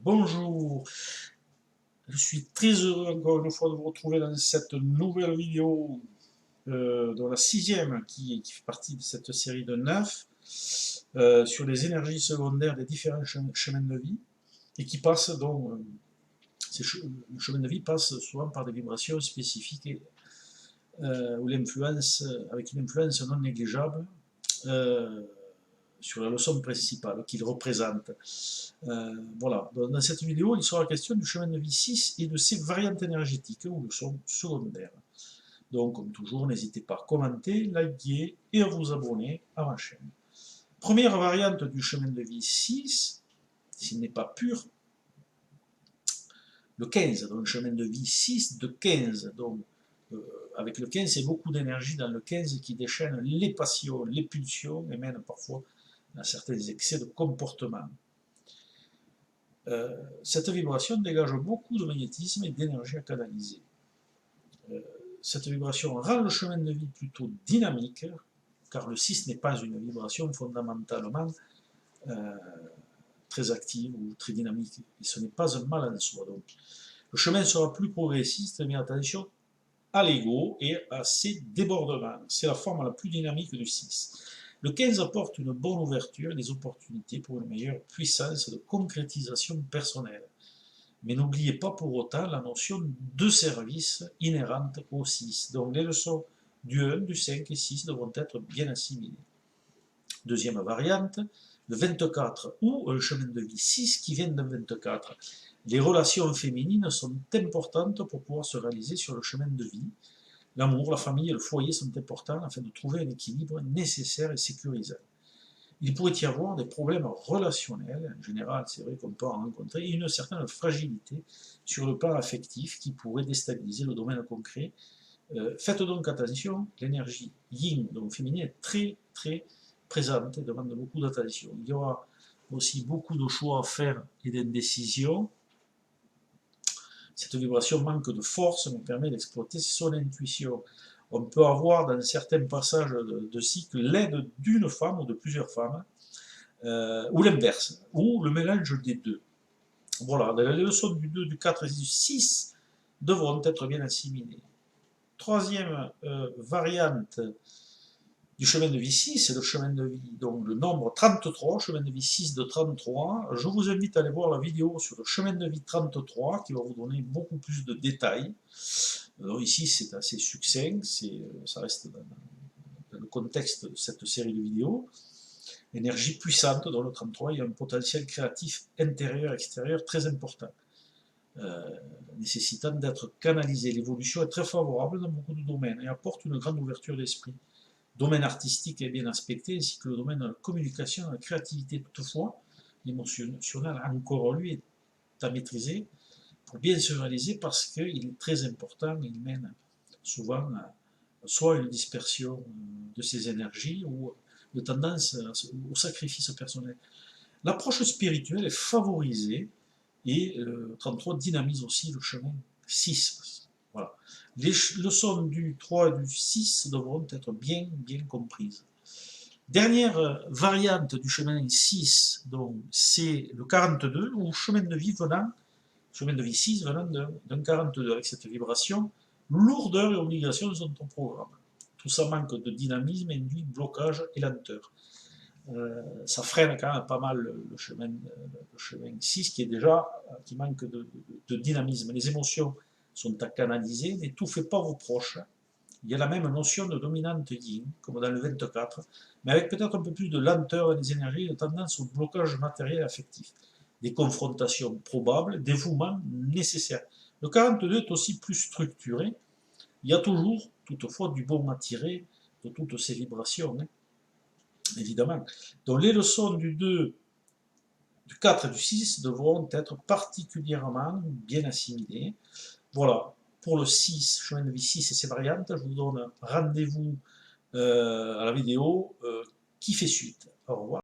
Bonjour, je suis très heureux encore une fois de vous retrouver dans cette nouvelle vidéo, dans la sixième qui fait partie de cette série de 9, sur les énergies secondaires des différents chemins de vie, et qui passent donc, le chemin de vie passe souvent par des vibrations spécifiques avec une influence non négligeable euh, sur la leçon principale qu'il représente. Voilà, dans cette vidéo, il sera question du chemin de vie 6 et de ses variantes énergétiques ou leçons secondaires. Donc, comme toujours, n'hésitez pas à commenter, liker et à vous abonner à ma chaîne. Première variante du chemin de vie 6, s'il n'est pas pur, le 15, donc le chemin de vie 6 de 15. Donc, avec le 15, c'est beaucoup d'énergie dans le 15 qui déchaîne les passions, les pulsions et mène parfois à certains excès de comportement. Cette vibration dégage beaucoup de magnétisme et d'énergie à canaliser. Cette vibration rend le chemin de vie plutôt dynamique, car le 6 n'est pas une vibration fondamentalement très active ou très dynamique, et ce n'est pas un mal en soi. Donc, le chemin sera plus progressiste, mais attention à l'ego et à ses débordements. C'est la forme la plus dynamique du 6. Le 15 apporte une bonne ouverture et des opportunités pour une meilleure puissance de concrétisation personnelle. Mais n'oubliez pas pour autant la notion de service inhérente au 6. Donc les leçons du 1, du 5 et 6 devront être bien assimilées. Deuxième variante, le 24 ou un chemin de vie 6 qui vient de 24. Les relations féminines sont importantes pour pouvoir se réaliser sur le chemin de vie. L'amour, la famille et le foyer sont importants afin de trouver un équilibre nécessaire et sécurisant. Il pourrait y avoir des problèmes relationnels, en général c'est vrai qu'on peut en rencontrer, et une certaine fragilité sur le plan affectif qui pourrait déstabiliser le domaine concret. Faites donc attention, l'énergie yin, donc féminine, est très très présente et demande beaucoup d'attention. Il y aura aussi beaucoup de choix à faire et d'indécisions. Cette vibration manque de force, mais permet d'exploiter son intuition. On peut avoir dans certains passages de cycle l'aide d'une femme ou de plusieurs femmes, ou l'inverse, ou le mélange des deux. Voilà, les leçons du 2, du 4 et du 6 devront être bien assimilées. Troisième variante du chemin de vie 6, c'est le chemin de vie, donc le nombre 33, chemin de vie 6 de 33. Je vous invite à aller voir la vidéo sur le chemin de vie 33 qui va vous donner beaucoup plus de détails. Alors ici, c'est assez succinct, ça reste dans le contexte de cette série de vidéos. Énergie puissante dans le 33, il y a un potentiel créatif intérieur, extérieur très important, nécessitant d'être canalisé. L'évolution est très favorable dans beaucoup de domaines et apporte une grande ouverture d'esprit. Domaine artistique est bien aspecté, ainsi que le domaine de la communication, de la créativité. Toutefois, l'émotionnel encore lui est à maîtriser pour bien se réaliser parce qu'il est très important, il mène souvent à soit une dispersion de ses énergies ou de tendance au sacrifice personnel. L'approche spirituelle est favorisée et le 33 dynamise aussi le chemin 6. Voilà. Les leçons du 3 et du 6 devront être bien comprises. Dernière variante du chemin 6, c'est le 42, ou chemin de vie 6 venant d'un 42, avec cette vibration, lourdeur et obligation sont au programme. Tout ça manque de dynamisme, induit blocage et lenteur. Ça freine quand même pas mal le chemin 6 qui manque de dynamisme. Les émotions sont à canaliser, mais tout fait pas vos proches. Il y a la même notion de dominante yin, comme dans le 24, mais avec peut-être un peu plus de lenteur des énergies et de tendance au blocage matériel et affectif. Des confrontations probables, dévouement nécessaire. Le 42 est aussi plus structuré. Il y a toujours, toutefois, du bon à tirer de toutes ces vibrations, hein, évidemment. Donc les leçons du 2, du 4 et du 6 devront être particulièrement bien assimilées. Voilà, pour le 6, chemin de vie 6 et ses variantes, je vous donne rendez-vous à la vidéo qui fait suite. Au revoir.